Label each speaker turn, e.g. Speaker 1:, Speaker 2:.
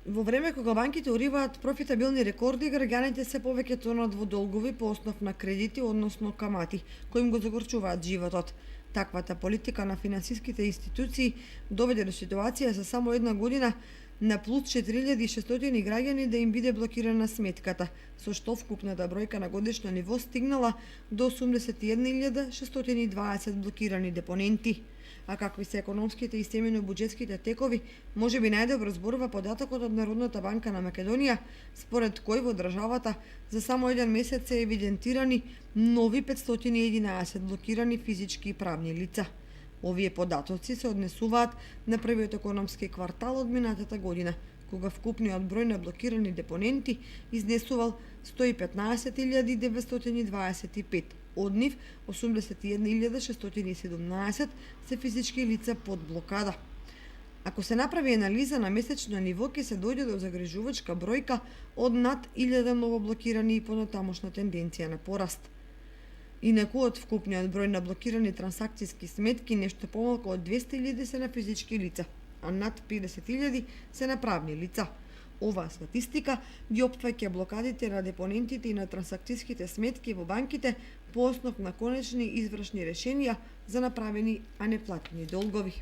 Speaker 1: Во време кога банките уриваат профитабилни рекорди, граѓаните се повеќе тонат во долгови по основ на кредити, односно камати, кои им го загорчуваат животот. Таквата политика на финансиските институции доведе до ситуација за само една година на плюс 4600 граѓани да им биде блокирана сметката, со што вкупната бројка на годишно ниво стигнала до 81.620 блокирани депоненти. А какви се економските и семено-буџетските текови, може би најдобро зборува податокот од Народната банка на Македонија, според кој во државата за само еден месец се евидентирани нови 511 блокирани физички и правни лица. Овие податоци се однесуваат на првиот економски квартал од минатата година, кога вкупниот број на блокирани депоненти изнесувал 115.925. Од нив 81.617 се физички лица под блокада. Ако се направи анализа на месечно ниво, ќе се дојде до загрижувачка бројка од над 1000 новоблокирани и понатамошна тенденција на пораст. Инаку од вкупниот број на блокирани трансакцијски сметки, нешто помалку од 200.000 се на физички лица, а над 50.000 се на правни лица. Оваа статистика ги опфаќа блокадите на депонентите и на трансакцијските сметки во банките по основ на конечни извршни решенија за направени, а неплатени долгови.